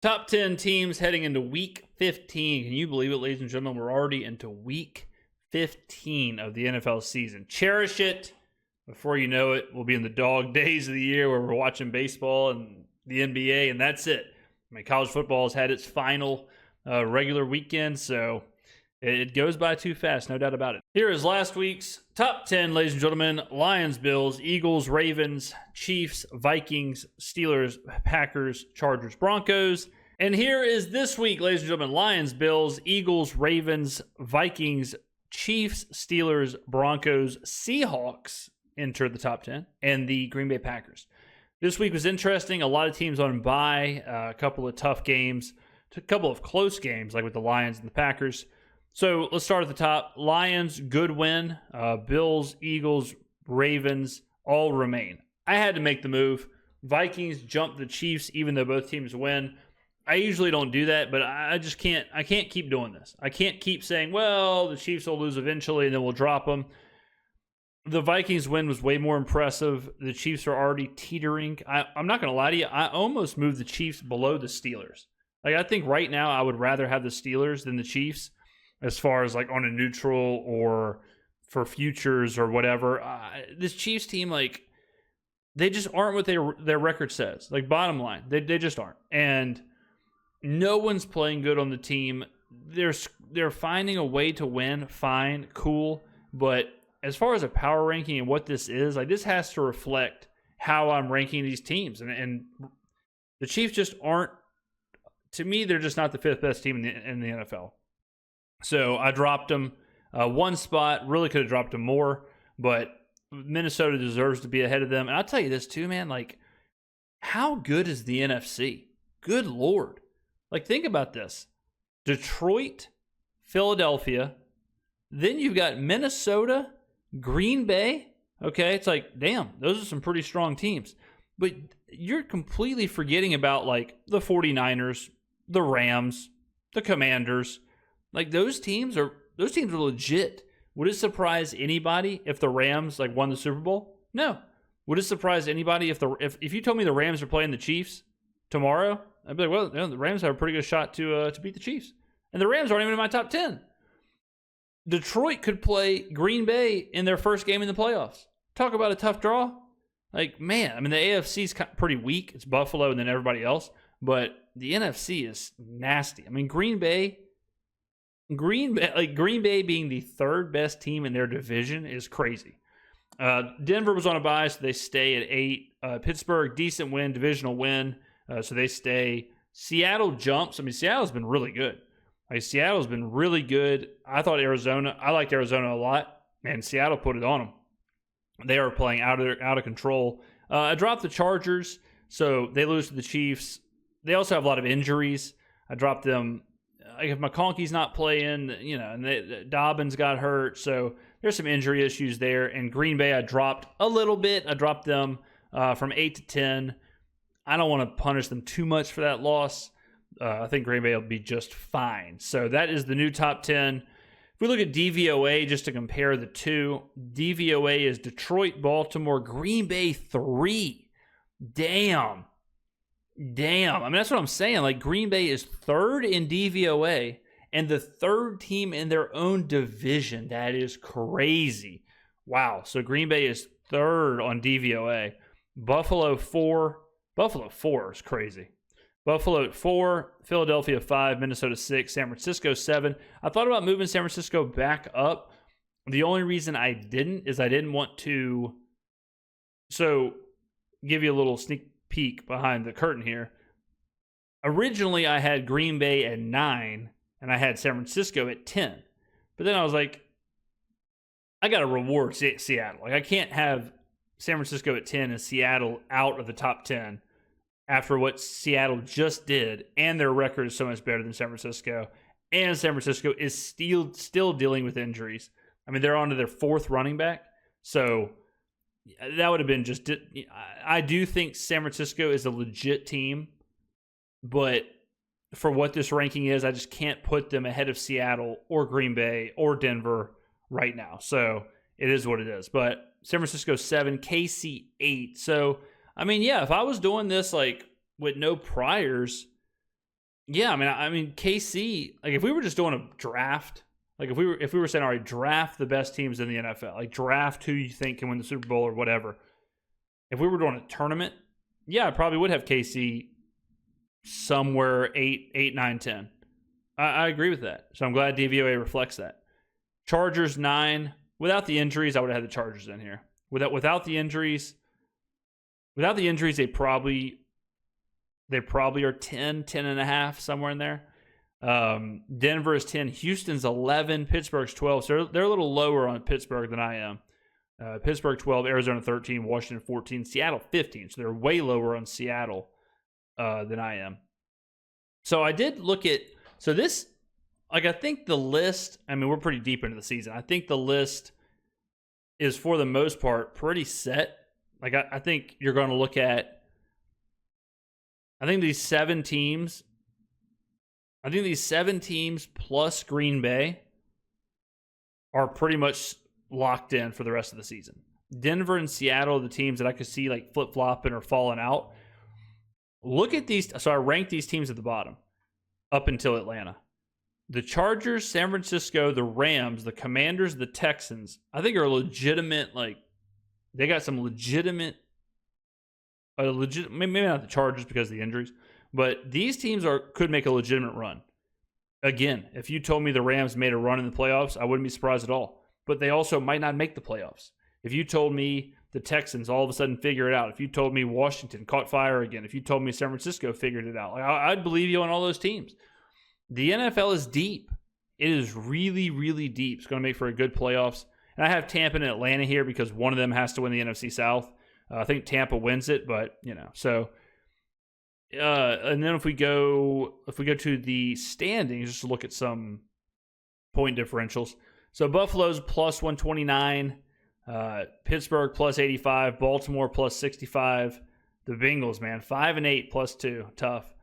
Top 10 teams heading into week 15. Can you believe it, ladies and gentlemen? We're already into week 15 of the NFL season. Cherish it. Before you know it, we'll be in the dog days of the year where we're watching baseball and the NBA, and that's it. I mean, college football has had its final regular weekend, so it goes by too fast, no doubt about it. Here is last week's top 10, ladies and gentlemen. Lions, Bills, Eagles, Ravens, Chiefs, Vikings, Steelers, Packers, Chargers, Broncos. And here is this week, ladies and gentlemen. Lions, Bills, Eagles, Ravens, Vikings, Chiefs, Steelers, Broncos, Seahawks enter the top 10, and the Green Bay Packers. This week was interesting. A lot of teams on bye, a couple of tough games, a couple of close games, like with the Lions and the Packers. So let's start at the top. Lions, good win. Bills, Eagles, Ravens, all remain. I had to make the move. Vikings jumped the Chiefs, even though both teams win. I usually don't do that, but I just can't. I can't keep doing this. I can't keep saying, well, the Chiefs will lose eventually, and then we'll drop them. The Vikings win was way more impressive. The Chiefs are already teetering. I'm not going to lie to you. I almost moved the Chiefs below the Steelers. Like, I think right now I would rather have the Steelers than the Chiefs, as far as like on a neutral or for futures or whatever. This Chiefs team, like, they just aren't what their record says. Like, bottom line, they just aren't. And no one's playing good on the team. They're finding a way to win. Fine, cool. But as far as a power ranking and what this is, like, this has to reflect how I'm ranking these teams. And the Chiefs just aren't, to me, they're just not the fifth best team in the NFL. So I dropped them one spot. Really could have dropped them more, but Minnesota deserves to be ahead of them. And I'll tell you this too, man. Like, how good is the NFC? Good Lord. Like, think about this. Detroit, Philadelphia. Then you've got Minnesota, Green Bay. Okay, it's like, damn, those are some pretty strong teams. But you're completely forgetting about, like, the 49ers, the Rams, the Commanders. Like, those teams are legit. Would it surprise anybody if the Rams, like, won the Super Bowl? No. Would it surprise anybody if you told me the Rams are playing the Chiefs tomorrow? I'd be like, well, you know, the Rams have a pretty good shot to beat the Chiefs. And the Rams aren't even in my top 10. Detroit could play Green Bay in their first game in the playoffs. Talk about a tough draw. Like, man, I mean, the AFC's pretty weak. It's Buffalo and then everybody else. But the NFC is nasty. I mean, Green Bay being the third best team in their division is crazy. Denver was on a bye, so they stay at 8. Pittsburgh, decent win, divisional win, so they stay. Seattle jumps. I mean, Seattle's been really good. Like, Seattle's been really good. I liked Arizona a lot, and Seattle put it on them. They are playing out of control. I dropped the Chargers, so they lose to the Chiefs. They also have a lot of injuries. I dropped them. Like, if McConkey's not playing, you know, and Dobbins got hurt, so there's some injury issues there. And Green Bay, I dropped a little bit. I dropped them from 8 to 10. I don't want to punish them too much for that loss. I think Green Bay will be just fine. So that is the new top 10. If we look at DVOA, just to compare the two, DVOA is Detroit, Baltimore, Green Bay 3. Damn. I mean, that's what I'm saying. Like, Green Bay is third in DVOA and the third team in their own division. That is crazy. Wow. So Green Bay is third on DVOA. Buffalo 4. Buffalo 4 is crazy. Buffalo at 4, Philadelphia 5, Minnesota 6, San Francisco 7. I thought about moving San Francisco back up. The only reason I didn't is I didn't want to. So, give you a little sneak peek behind the curtain here. Originally, I had Green Bay at 9, and I had San Francisco at 10. But then I was like, I got to reward Seattle. Like, I can't have San Francisco at 10 and Seattle out of the top 10 after what Seattle just did, and their record is so much better than San Francisco, and San Francisco is still dealing with injuries. I mean, they're on to their 4th running back, so that would have been just. I do think San Francisco is a legit team, but for what this ranking is, I just can't put them ahead of Seattle or Green Bay or Denver right now. So it is what it is. But San Francisco 7, KC 8. So, I mean, yeah, if I was doing this like with no priors, Yeah, I mean, KC. Like, if we were just doing a draft, like if we were saying, all right, draft the best teams in the NFL, like draft who you think can win the Super Bowl or whatever. If we were doing a tournament, yeah, I probably would have KC somewhere 8, 9, 10. I agree with that. So I'm glad DVOA reflects that. Chargers 9. Without the injuries, I would have had the Chargers in here. Without the injuries, they probably are 10, 10 and a half, somewhere in there. Denver is 10. Houston's 11. Pittsburgh's 12. So they're a little lower on Pittsburgh than I am. Pittsburgh 12. Arizona 13. Washington 14. Seattle 15. So they're way lower on Seattle than I am. So I did look at... So this... Like, I think the list... I mean, we're pretty deep into the season. I think the list is, for the most part, pretty set. Like, I think you're going to look at... I think these 7 teams plus Green Bay are pretty much locked in for the rest of the season. Denver and Seattle are the teams that I could see like flip-flopping or falling out. Look at these. So I ranked these teams at the bottom up until Atlanta. The Chargers, San Francisco, the Rams, the Commanders, the Texans, I think are legitimate, like, they got some legitimate, maybe not the Chargers because of the injuries, but these teams could make a legitimate run. Again, if you told me the Rams made a run in the playoffs, I wouldn't be surprised at all. But they also might not make the playoffs. If you told me the Texans all of a sudden figure it out, if you told me Washington caught fire again, if you told me San Francisco figured it out, I'd believe you on all those teams. The NFL is deep. It is really, really deep. It's going to make for a good playoffs. And I have Tampa and Atlanta here because one of them has to win the NFC South. I think Tampa wins it, but, so... and then if we go to the standings, just to look at some point differentials. So Buffalo's plus 129, Pittsburgh plus 85, Baltimore plus 65. The Bengals, man, 5-8 plus 2, tough.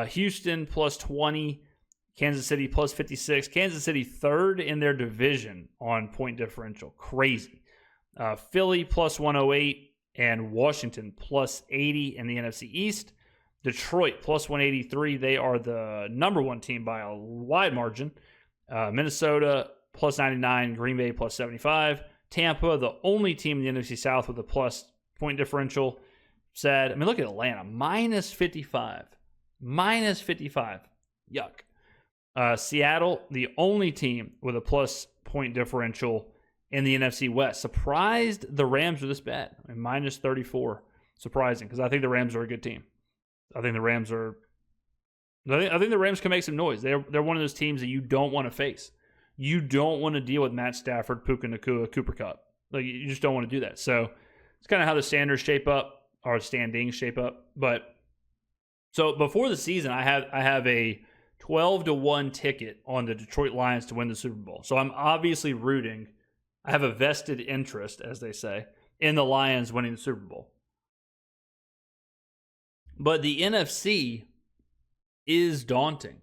Houston plus 20, Kansas City plus 56. Kansas City third in their division on point differential, crazy. Philly plus 108 and Washington plus 80 in the NFC East. Detroit plus 183. They are the number one team by a wide margin. Minnesota plus 99. Green Bay plus 75. Tampa, the only team in the NFC South with a plus point differential. Sad. I mean, look at Atlanta. Minus 55. Minus 55. Yuck. Seattle, the only team with a plus point differential in the NFC West. Surprised the Rams were this bad. I mean, minus 34. Surprising, because I think the Rams are a good team. I think the Rams can make some noise. They're one of those teams that you don't want to face. You don't want to deal with Matt Stafford, Puka Nacua, Cooper Kupp. Like, you just don't want to do that. So it's kind of how the standings shape up. But so before the season, I have a 12-1 ticket on the Detroit Lions to win the Super Bowl. So I'm obviously rooting. I have a vested interest, as they say, in the Lions winning the Super Bowl. But the NFC is daunting.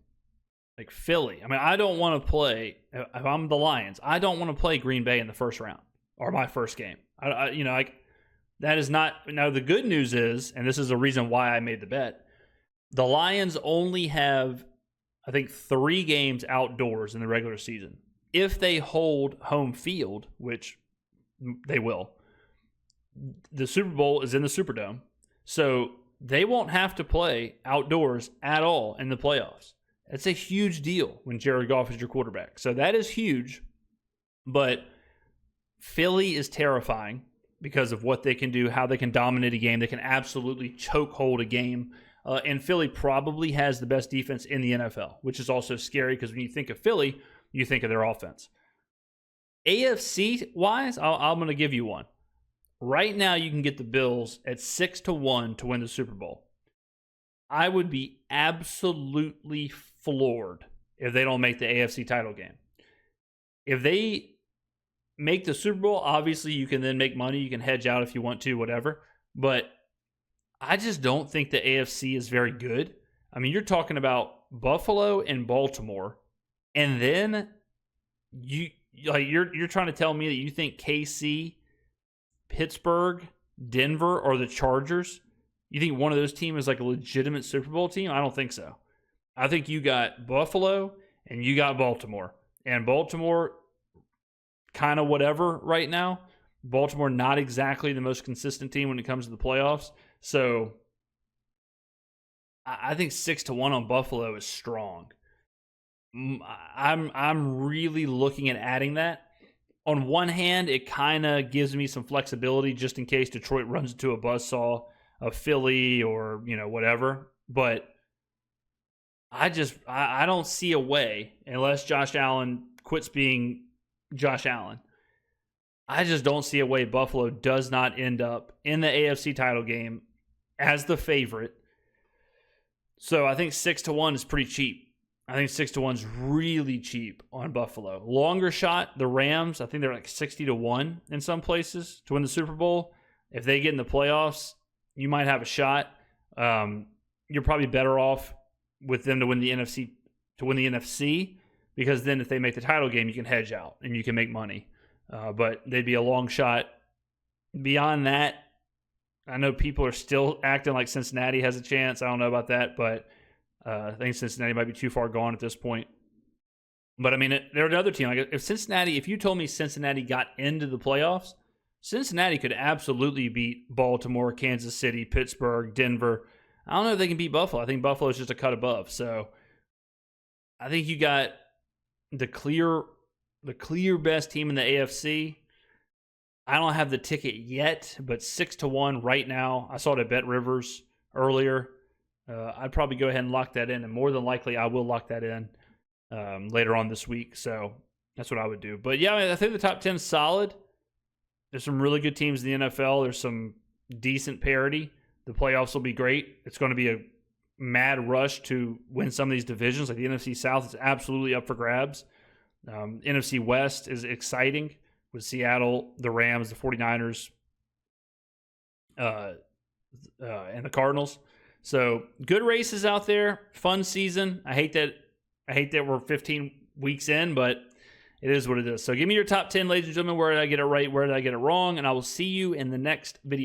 Like Philly. I mean, I don't want to play, if I'm the Lions, I don't want to play Green Bay in the first round or my first game. That is not. Now, the good news is, and this is the reason why I made the bet, the Lions only have, I think, 3 games outdoors in the regular season. If they hold home field, which they will, the Super Bowl is in the Superdome. So they won't have to play outdoors at all in the playoffs. It's a huge deal when Jared Goff is your quarterback. So that is huge. But Philly is terrifying because of what they can do, how they can dominate a game. They can absolutely choke hold a game. And Philly probably has the best defense in the NFL, which is also scary because when you think of Philly, you think of their offense. AFC-wise, I'm going to give you one. Right now, you can get the Bills at 6-1 to win the Super Bowl. I would be absolutely floored if they don't make the AFC title game. If they make the Super Bowl, obviously you can then make money. You can hedge out if you want to, whatever. But I just don't think the AFC is very good. I mean, you're talking about Buffalo and Baltimore, and then you're trying to tell me that you think KC, Pittsburgh, Denver, or the Chargers, you think one of those teams is like a legitimate Super Bowl team? I don't think so. I think you got Buffalo and you got Baltimore. And Baltimore, kind of whatever right now. Baltimore, not exactly the most consistent team when it comes to the playoffs. So I think 6-1 on Buffalo is strong. I'm really looking at adding that. On one hand, it kind of gives me some flexibility just in case Detroit runs into a buzzsaw of Philly or, whatever. But I don't see a way, unless Josh Allen quits being Josh Allen. I just don't see a way Buffalo does not end up in the AFC title game as the favorite. So I think 6-1 is pretty cheap. I think 6-1 is really cheap on Buffalo. Longer shot, the Rams, I think they're like 60-1 in some places to win the Super Bowl. If they get in the playoffs, you might have a shot. You're probably better off with them to win the NFC, because then if they make the title game, you can hedge out and you can make money. But they'd be a long shot. Beyond that, I know people are still acting like Cincinnati has a chance. I don't know about that, but I think Cincinnati might be too far gone at this point. But, I mean, they're another team. Like if you told me Cincinnati got into the playoffs, Cincinnati could absolutely beat Baltimore, Kansas City, Pittsburgh, Denver. I don't know if they can beat Buffalo. I think Buffalo is just a cut above. So I think you got the clear best team in the AFC. I don't have the ticket yet, but 6-1 right now. I saw it at Bet Rivers earlier. I'd probably go ahead and lock that in, and more than likely I will lock that in later on this week. So that's what I would do. But yeah, I think the top 10 is solid. There's some really good teams in the NFL. There's some decent parity. The playoffs will be great. It's going to be a mad rush to win some of these divisions. Like the NFC South is absolutely up for grabs. NFC West is exciting with Seattle, the Rams, the 49ers, and the Cardinals. So good races out there. Fun season. I hate that we're 15 weeks in, but it is what it is. So give me your top 10, ladies and gentlemen. Where did I get it right? Where did I get it wrong? And I will see you in the next video.